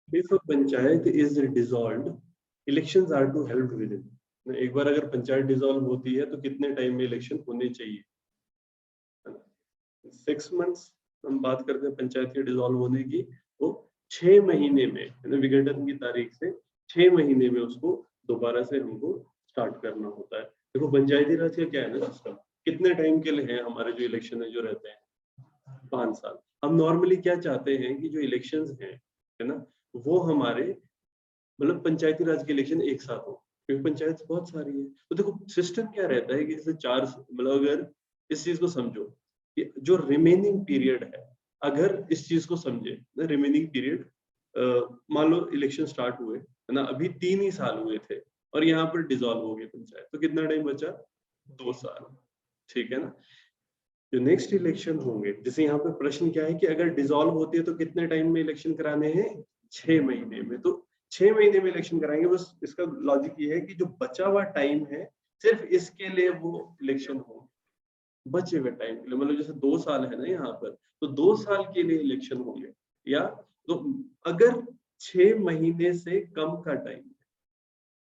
If a panchayat is dissolved, elections are to held within. एक बार अगर panchayat dissolve होती है तो कितने टाइम में इलेक्शन होने चाहिए? 6 months हम बात करते हैं पंचायत के डिसॉल्व होने की, तो 6 महीने में विघटन की तारीख से 6 महीने में उसको दोबारा से हमको स्टार्ट करना होता है। देखो पंचायती राज का क्या है ना सिस्टम, कितने टाइम के लिए है हमारे जो इलेक्शन है जो रहते हैं 5 साल। हम नॉर्मली क्या चाहते हैं कि जो इलेक्शंस हैं, है ना, वो हमारे मतलब पंचायती राज के इलेक्शन एक साथ हो, क्योंकि पंचायत बहुत सारी है। तो देखो सिस्टम क्या रहता है कि जैसे 4 मतलब अगर इस चीज को समझो कि जो रिमेनिंग पीरियड है, अगर इस चीज को समझे रिमेनिंग पीरियड, मान लो इलेक्शन स्टार्ट हुए है ना, अभी 3 ही साल हुए थे और यहाँ पर डिसॉल्व हो गए पंचायत, तो कितना टाइम बचा? 2 साल। ठीक है ना। जो नेक्स्ट इलेक्शन होंगे, जैसे यहाँ पे प्रश्न क्या है कि अगर डिसॉल्व होती है तो कितने टाइम में इलेक्शन कराने हैं? 6 महीने में। तो 6 महीने में इलेक्शन कराएंगे। बस इसका लॉजिक ये है कि जो बचा हुआ टाइम है सिर्फ इसके लिए वो इलेक्शन हो, बचे हुए टाइम के लिए, मतलब जैसे 2 साल है ना यहाँ पर, तो 2 साल के लिए इलेक्शन होंगे। या तो अगर 6 महीने से कम का टाइम है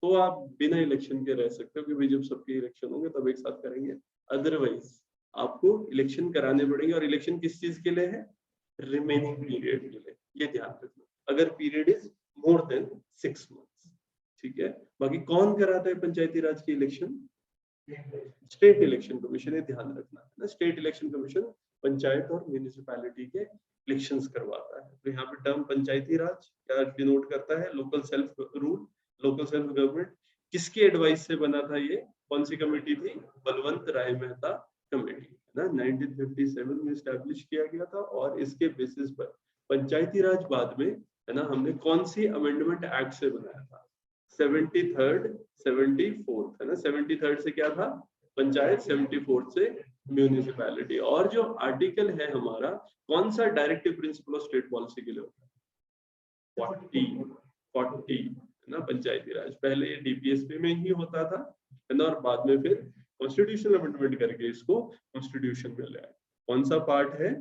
तो आप बिना इलेक्शन के रह सकते हो, क्योंकि जब सबके इलेक्शन होंगे तब एक साथ करेंगे। अदरवाइज आपको इलेक्शन कराने पड़ेंगे, और इलेक्शन किस चीज के लिए है? रिमेनिंग पीरियड के लिए। ये ध्यान रखना, अगर period is more than 6 months। ठीक है। बाकी कौन कराता है पंचायती राज की इलेक्शन? State election commission. ये ध्यान रखना है ना, स्टेट इलेक्शन कमीशन पंचायत और म्यूनिसिपैलिटी के इलेक्शंस करवाता है। तो यहाँ पे टर्म पंचायती राज क्या डिनोट करता है? Local self rule, local self government. किसकी एडवाइस से बना था ये? कौन सी कमेटी थी? बलवंत राय मेहता कमेटी, है ना, 1957 में स्टैब्लिश किया गया था। और इसके बेसिस पर पंचायती राज बाद में, है ना, हमने कौन सी अमेंडमेंट एक्ट से बनाया था? 73rd 74th, है ना। 73rd से क्या था? पंचायत, 74th से म्यूनिसिपैलिटी। और जो आर्टिकल है हमारा, कौन सा directive principle of state policy के लिए होता है? 40 है ना। पंचायती राज पहले ये डीपीएसपी में ही होता था, है ना, और बाद में फिर कॉन्स्टिट्यूशनल अमेंडमेंट करके इसको कॉन्स्टिट्यूशन में ले आए। कौन सा पार्ट है?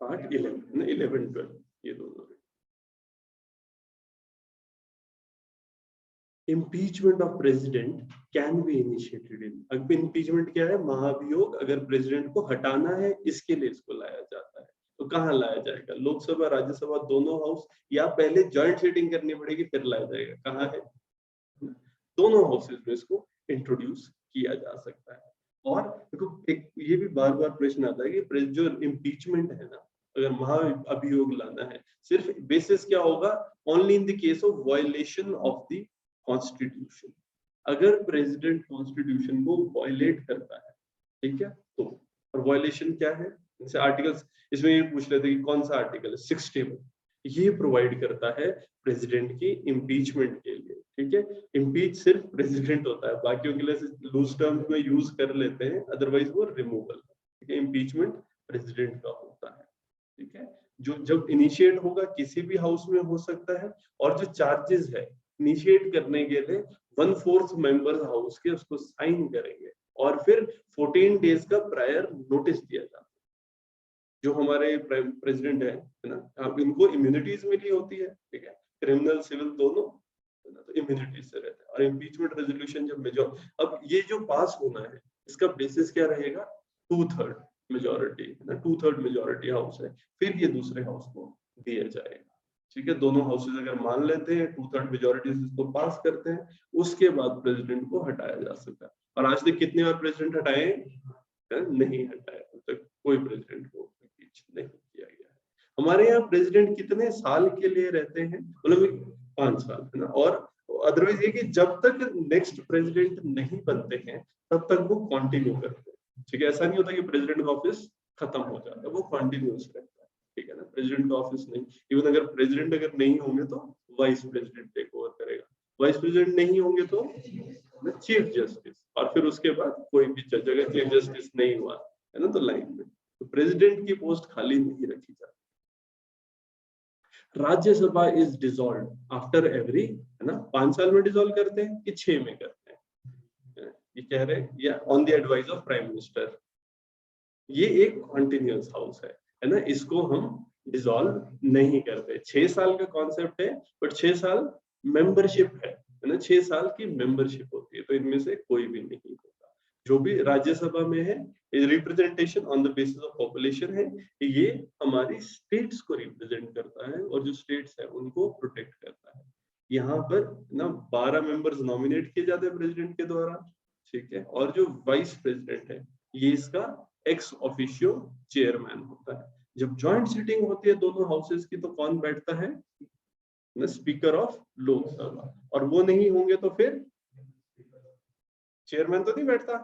पार्ट 11, 11, 12, ये दोनों। Impeachment of president can be initiated in. अब इम्पीचमेंट क्या है? महाभियोग। अगर प्रेसिडेंट को हटाना है, इसके लिए इसको लाया जाता है। तो कहाँ लाया जाएगा? लोकसभा राज्यसभा दोनों हाउस, या पहले जॉइंट सीटिंग करनी पड़ेगी फिर लाया जाएगा? कहाँ है? दोनों हाउसेज में इसको इंट्रोड्यूस किया जा सकता है। और देखो एक ये भी बार बार प्रश्न आता है कि जो इम्पीचमेंट है ना, अगर महाअभियोग लाना है, सिर्फ बेसिस क्या होगा? Only in the case of violation of the constitution. अगर प्रेसिडेंट कॉन्स्टिट्यूशन को वायलेट करता है, ठीक है, तो। और वायलेशन क्या है? जैसे आर्टिकल्स, इसमें ये पूछ लेते कि कौन सा आर्टिकल है? 61। ये प्रोवाइड करता है प्रेसिडेंट की इम्पीचमेंट के लिए। ठीक है। इम्पीच सिर्फ प्रेसिडेंट होता है, बाकियों के लिए लूज टर्म्स में यूज कर लेते हैं, अदरवाइज वो रिमूवल। ठीक है। इम्पीचमेंट प्रेसिडेंट का होता है। ठीक है। जो जब इनिशिएट होगा किसी भी हाउस में हो सकता है, और जो चार्जेस है इनिशिएट करने के लिए 1/4 मेंबर्स हाउस के उसको साइन करेंगे, और फिर 14 डेज का प्रायर नोटिस दिया जाता है। जो हमारे प्रेसिडेंट है ना, इनको इम्यूनिटीज मिली होती है, ठीक है, क्रिमिनल सिविल दोनों, तो इम्यूनिटी से रहता है। और इम्पीचमेंट रेजोल्यूशन जब मेजॉर, अब ये जो पास होना है इसका बेसिस क्या रहेगा? 2/3 मेजोरिटी, है ना, 2/3 मेजोरिटी हाउस है, फिर ये दूसरे हाउस को दिया जाएगा। ठीक है। दोनों हाउसेज अगर मान लेते हैं 2/3 मेजोरिटी से इसको पास करते हैं, उसके बाद प्रेसिडेंट को हटाया जा सकता है। और आज तक कितने बार प्रेसिडेंट हटाए? नहीं हटाया अब तक कोई प्रेसिडेंट को इम्पीच नहीं किया गया है। हमारे यहाँ प्रेसिडेंट कितने साल के लिए रहते हैं? मतलब 5 साल, है ना। और अदरवाइज ये कि जब तक नेक्स्ट प्रेसिडेंट नहीं बनते हैं तब तक वो कंटिन्यू करते हैं। ठीक है। ऐसा नहीं होता कि प्रेसिडेंट का ऑफिस खत्म हो जाता है, वो कंटिन्यूअस रहता है। ठीक है ना। प्रेसिडेंट का ऑफिस नहीं, इवन अगर प्रेसिडेंट अगर नहीं होंगे तो वाइस प्रेसिडेंट टेक ओवर करेगा। वाइस प्रेसिडेंट नहीं होंगे तो चीफ जस्टिस, और फिर उसके बाद कोई भी जज, अगर चीफ जस्टिस नहीं हुआ, है ना, तो लाइन में। तो प्रेसिडेंट की पोस्ट खाली नहीं रखी जाती। Rajya Sabha is dissolve after every, है ना, 5 साल में डिसॉल्व करते हैं कि 6 में करते हैं? ये कह रहे हैं, या on the advice of prime minister. ये एक कॉन्टिन्यूअस हाउस है ना। इसको हम डिसॉल्व नहीं करते। 6 साल का कॉन्सेप्ट है, बट 6 साल मेंबरशिप है ना, 6 साल की मेंबरशिप होती है, तो इनमें से कोई भी नहीं होगा। जो भी राज्यसभा में है, representation on the basis of population है, ये हमारी स्टेट्स को रिप्रेजेंट करता है और जो स्टेट्स है उनको प्रोटेक्ट करता है। यहाँ पर ना 12 मेंबर्स नॉमिनेट किए जाते हैं प्रेसिडेंट के द्वारा, ठीक है, और जो वाइस प्रेसिडेंट है ये इसका एक्स ऑफिशियो चेयरमैन होता है। जब जॉइंट सिटिंग होती है दोनों हाउसेस की, तो कौन बैठता है? स्पीकर ऑफ लोकसभा, और वो नहीं होंगे तो फिर चेयरमैन तो नहीं बैठता,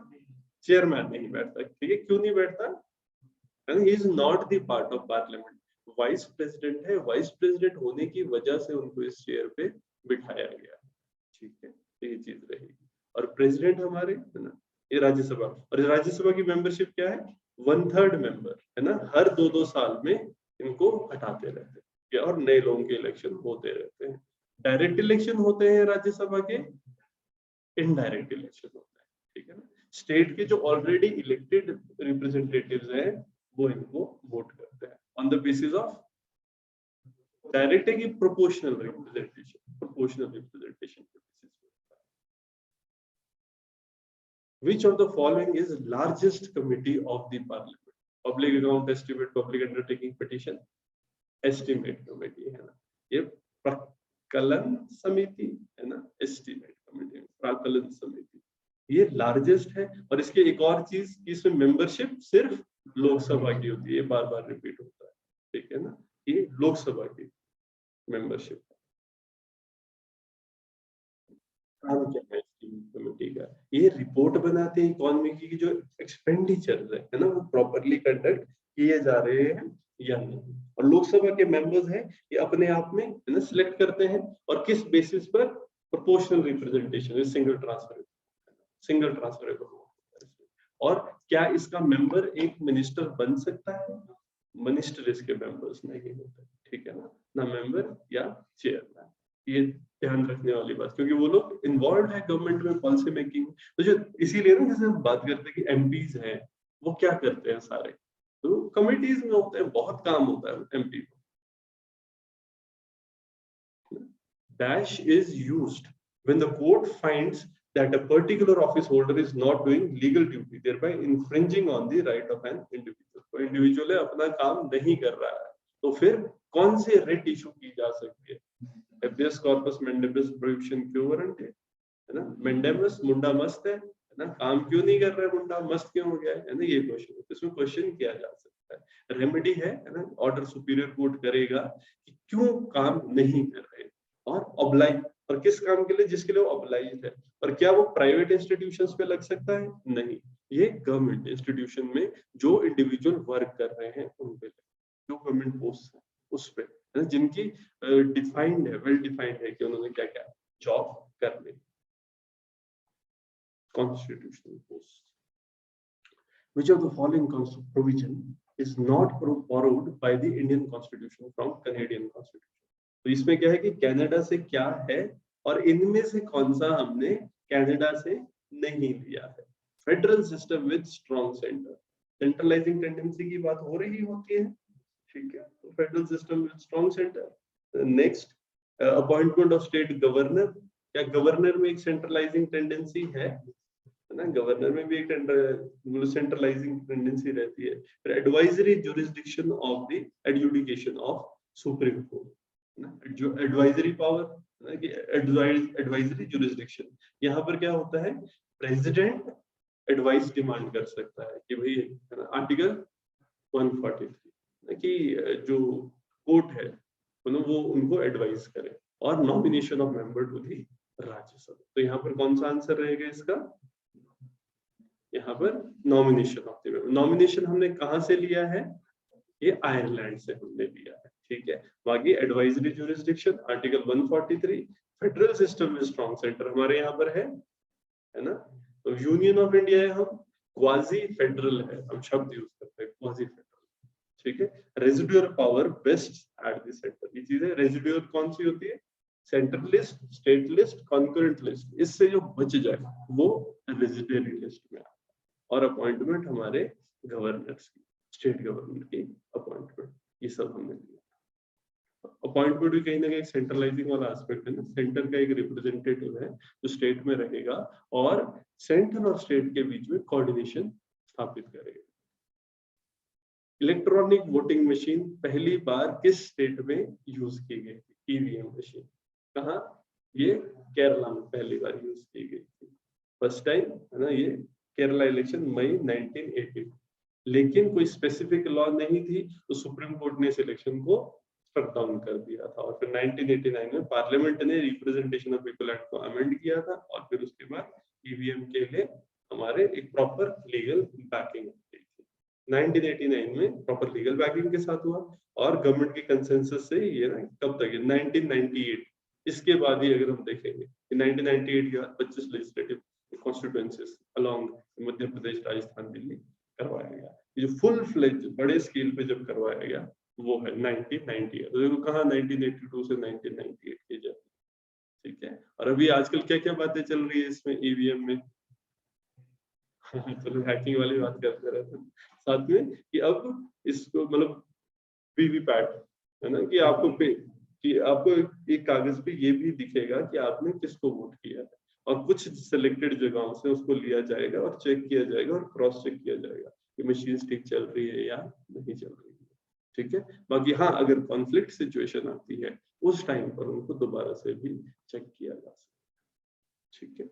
चेयरमैन नहीं बैठता, ठीक है, क्यों नहीं बैठता? He is not the part of parliament, vice president है, वाइस प्रेसिडेंट होने की वजह से उनको इस चेयर पे बिठाया गया, ठीक है, तो ये चीज रहेगी। और प्रेसिडेंट हमारे है ना, ये राज्यसभा, और राज्यसभा की मेंबरशिप क्या है? 1/3 मेंबर है ना, हर 2-2 साल में इनको हटाते रहते हैं और नए लोगों के इलेक्शन होते रहते हैं। डायरेक्ट इलेक्शन होते हैं राज्यसभा के, इनडायरेक्ट इलेक्शन होता है, ठीक है ना। स्टेट के जो ऑलरेडी इलेक्टेड रिप्रेजेंटेटिव्स हैं वो इनको वोट करते हैं on the basis of direct है कि proportional representation, proportional representation. Which of the following is largest committee of the parliament? Public account estimate, public undertaking petition, estimate committee है ना, ये प्राक्कलन समिति है ना, एस्टिमेट कमेटी, प्राक्कलन समिति, ये लार्जेस्ट है। और इसकी एक और चीज, इसमें मेंबरशिप सिर्फ लोकसभा की होती है, ये बार बार रिपीट होता है, ठीक है ना, ये लोकसभा की मेंबरशिप। काम क्या है कमेटी का? ये रिपोर्ट बनाते हैं इकोनॉमी की जो एक्सपेंडिचर है ना, वो प्रॉपरली कंडक्ट किए जा रहे हैं या नहीं। और लोकसभा के मेंबर्स हैं, ये अपने आप में है ना सिलेक्ट करते हैं, और किस बेसिस पर? Proportional representation, single transfer, single transfer. और क्या इसका मेंबर एक मिनिस्टर बन सकता है? मिनिस्टर इसके मेंबर्स नहीं होते, ठीक है ना, ना मेंबर या चेयरमैन। ये ध्यान रखने वाली बात, क्योंकि वो लोग इन्वॉल्व है गवर्नमेंट में, पॉलिसी मेकिंग। तो जो इसीलिए ना, जैसे हम बात करते हैं कि एमपीज हैं, वो क्या करते हैं सारे, तो कमिटीज में होते हैं, बहुत काम होता है एमपी को। Dash is used when the court finds that a particular office holder is not doing legal duty, thereby infringing on the right of an individual. तो इंडिविजुअल अपना काम नहीं कर रहा है, तो फिर कौन से रिट इशू की जा सकती है? habeas corpus mandamus prohibition क्यों वारंट है ना, मेंडेमस मुंडा मस्त है ना, काम क्यों नहीं कर रहा है मुंडा, मस्त क्यों हो गया है ना, ये क्वेश्चन, इसमें क्वेश्चन किया जा सकता है। रेमेडी है ना, ऑर्डर सुपीरियर कोर्ट करेगा कि क्यों काम नहीं कर रहे, और ऑब्लाइज, और किस काम के लिए, जिसके लिए वो ऑब्लाइज है। और क्या वो प्राइवेट इंस्टीट्यूशंस पे लग सकता है? नहीं, ये गवर्नमेंट इंस्टीट्यूशन में जो इंडिविजुअल वर्क कर रहे हैं उन पे, जो गवर्नमेंट पोस्ट है उस पे, जिनकी डिफाइंड है, वेल डिफाइंड है कि उन्होंने क्या क्या जॉब करनी। Constitutional post. Which of the following provision is not borrowed by the Indian Constitution from Canadian Constitution? तो इसमें क्या है कि कनाडा से क्या है, और इनमें से कौन सा हमने कनाडा से नहीं लिया है। Federal system with strong centre, centralising tendency की बात हो रही होती है, ठीक है, तो federal system with strong centre. Next, appointment of state governor, क्या गवर्नर में एक सेंट्रलाइजिंग टेंडेंसी है ना, गवर्नर में भी एक सेंट्रलाइजिंग टेंडेंसी रहती है। फिर advisory jurisdiction of the adjudication of supreme court ना, जो एडवाइजरी पावर ना, कि एडवाइजरी जुरिसडिक्शन, यहाँ पर क्या होता है, प्रेसिडेंट एडवाइस डिमांड कर सकता है कि भाई आर्टिकल 143 कि जो कोर्ट है वो उनको एडवाइस करे, और nomination of member to the Rajya Sabha. तो यहाँ पर कौन सा आंसर रहेगा इसका? यहाँ पर नॉमिनेशन ऑफ द, नॉमिनेशन हमने कहां से लिया है? ये आयरलैंड से हमने लिया है, ठीक है। बाकी advisory jurisdiction article 143, federal system में स्ट्रॉन्ग सेंटर हमारे यहाँ पर है ना। तो यूनियन ऑफ इंडिया है, हम क्वाजी फेडरल है, हम शब्द यूज करते हैं क्वाजी फेडरल, ठीक है। Residual power best at the centre, ये चीजें रेजिडुअल कौन सी होती है? Central list, state list, concurrent list, इससे जो बच जाए वो रेजिडुअल लिस्ट में। और अपॉइंटमेंट हमारे गवर्नर्स की, स्टेट गवर्नमेंट की अपॉइंटमेंट, ये सब हमने लिया। अपॉइंटमेंट भी कहीं ना कहीं सेंट्रलाइजिंग वाला एस्पेक्ट है ना, सेंटर का एक रिप्रेजेंटेटिव है जो स्टेट में रहेगा और सेंटर और स्टेट के बीच में कोऑर्डिनेशन स्थापित करेगा। इलेक्ट्रॉनिक वोटिंग मशीन पहली बार किस स्टेट में यूज की गई थी? ईवीएम मशीन कहाँ? ये केरला में पहली बार यूज की गई थी, फर्स्ट टाइम है ना, ये केरला इलेक्शन मई 1980। लेकिन कोई स्पेसिफिक लॉ नहीं थी तो सुप्रीम कोर्ट ने इस इलेक्शन को स्ट्रक डाउन कर दिया था और फिर 1989 में पार्लियामेंट ने रिप्रेजेंटेशन ऑफ पीपल एक्ट को अमेंड किया था और फिर उसके बाद ईवीएम के लिए हमारे एक प्रॉपर लीगल बैकिंग दी थी। 1989 में प्रॉपर लीगल बैकिंग के साथ हुआ और गवर्नमेंट के कंसेंसस से ये ना कब तक है 1998, इसके बाद ही अगर हम देखेंगे कि 1998 के बाद 25 legislative constituencies along Madhya Pradesh, Rajasthan, Delhi करवाया गया। ये जो फुल फ्लेज बड़े स्केल पे जब करवाया गया वो है 1998। तो देखो कहाँ 1982 से 1998 की जब, ठीक है। और अभी आजकल क्या क्या बातें चल रही है इसमें ईवीएम में चलो हैकिंग वाली बात करते रहते हैं साथ में कि अब इसको मतलब वीवीपैट है ना कि आपको एक कागज पे ये भी दिखेगा कि आपने किसको वोट किया है और कुछ सिलेक्टेड जगहों से उसको लिया जाएगा और चेक किया जाएगा और क्रॉस चेक किया जाएगा कि मशीन ठीक चल रही है या नहीं चल रही है, ठीक है। बाकी हाँ, अगर कॉन्फ्लिक्ट सिचुएशन आती है उस टाइम पर उनको दोबारा से भी चेक किया जा सकता है, ठीक है।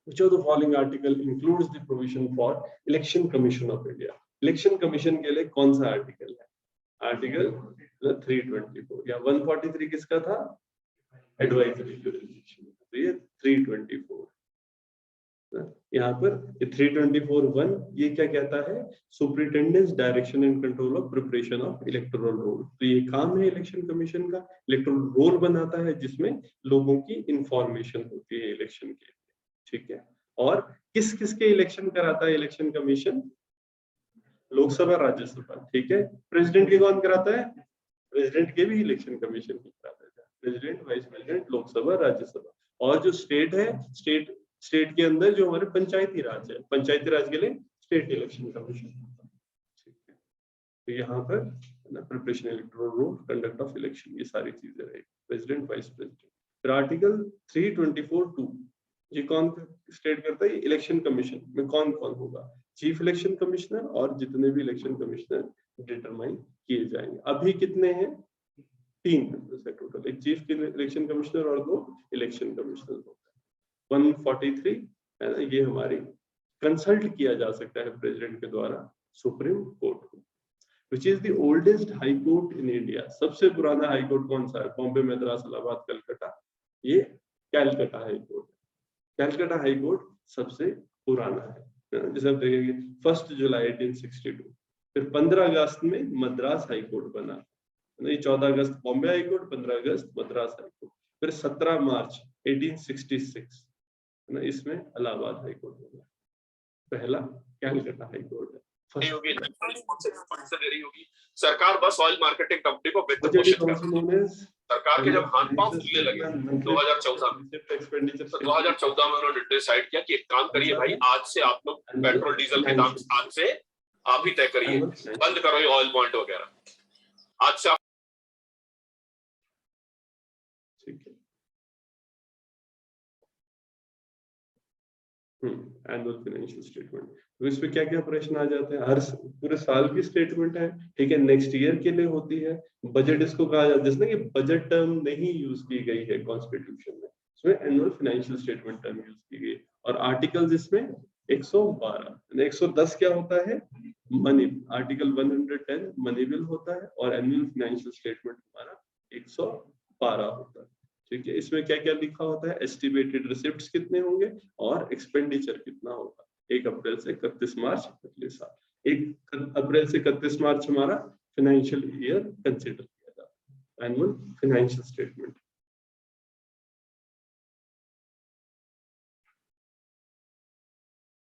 Which of the following article includes the provision for Election Commission of India? Election commission के लिए कौन सा आर्टिकल है? आर्टिकल 324 या 143 किसका था? Advisory jurisdiction. तो ये 324 यहाँ पर 324(1) ये क्या कहता है? Superintendence direction and control of preparation of electoral roll. तो ये काम है इलेक्शन कमीशन का, इलेक्टोरल रोल बनाता है जिसमें लोगों की इंफॉर्मेशन होती है इलेक्शन के, ठीक है। और किस किस के इलेक्शन कराता है इलेक्शन कमीशन? लोकसभा, राज्यसभा, ठीक है। प्रेसिडेंट के कौन कराता है? प्रेसिडेंट के भी इलेक्शन कमीशन ही कराता है, president, vice president, Lok Sabha, Rajya Sabha. और जो स्टेट है, स्टेट के अंदर जो हमारे पंचायती राज है, पंचायती राज के लिए स्टेट इलेक्शन कमीशन, ठीक है। तो यहाँ पर preparation electoral roll, conduct of election, ये सारी चीजें रहेगी, प्रेसिडेंट, वाइस प्रेसिडेंट। फिर आर्टिकल 324(2) ये कौन स्टेट करता है? इलेक्शन कमीशन में कौन कौन होगा? चीफ इलेक्शन कमिश्नर और जितने भी इलेक्शन कमिश्नर डिटरमाइन किए जाएंगे। अभी कितने हैं? 3 मेंबर्स है टोटल, एक चीफ इलेक्शन कमिश्नर और 2 इलेक्शन कमिश्नर होते हैं। 143 है ना, ये हमारी कंसल्ट किया जा सकता है प्रेसिडेंट के द्वारा सुप्रीम कोर्ट को। Which is the oldest high court in India? सबसे पुराना हाई कोर्ट कौन सा है? बॉम्बे, मद्रास, इलाहाबाद, कलकत्ता, ये Calcutta high court. Calcutta high court सबसे पुराना है, जैसे आप देखेंगे 1 जुलाई 1862, फिर 15 अगस्त में मद्रास हाई कोर्ट बना, 14 अगस्त बॉम्बे हाई कोर्ट, 15 अगस्त मद्रास हाई कोर्ट, फिर 17 मार्च 1866 है ना, इसमें इलाहाबाद हाई कोर्ट बना। पहला कैलकाटा हाई कोर्ट है। सरकार बस ऑयल मार्केटिंग कंपनी को वित्त पोषित करती है। सरकार के जब हाथ पांव फूलने लगे 2014 में उन्होंने डिसाइड किया कि एक काम करिए भाई, आज से आप लोग पेट्रोल डीजल के दाम आज से आप ही तय करिए, बंद करो ये ऑयल बॉन्ड वगैरह, आज से आप। एनुअल फाइनेंशियल स्टेटमेंट, तो इसमें क्या क्या प्रश्न आ जाते हैं? हर पूरे साल की स्टेटमेंट है, ठीक है, नेक्स्ट ईयर के लिए होती है। बजट इसको कहा जाता है, जिसने कि बजट टर्म नहीं यूज की गई है कॉन्स्टिट्यूशन में, इसमें annual financial statement term use की गई। और आर्टिकल्स इसमें 112, 110 क्या होता है? मनी, आर्टिकल 110 मनी बिल होता है और एनुअल फाइनेंशियल स्टेटमेंट हमारा 112 होता है, ठीक है। इसमें क्या क्या लिखा होता है? एस्टिमेटेड रिसिप्ट्स कितने होंगे और एक्सपेंडिचर कितना होगा 1 अप्रैल से 31 मार्च अगले साल। 1 अप्रैल से 31 मार्च हमारा फाइनेंशियल ईयर कंसीडर किया जाता है, एनुअल फाइनेंशियल स्टेटमेंट।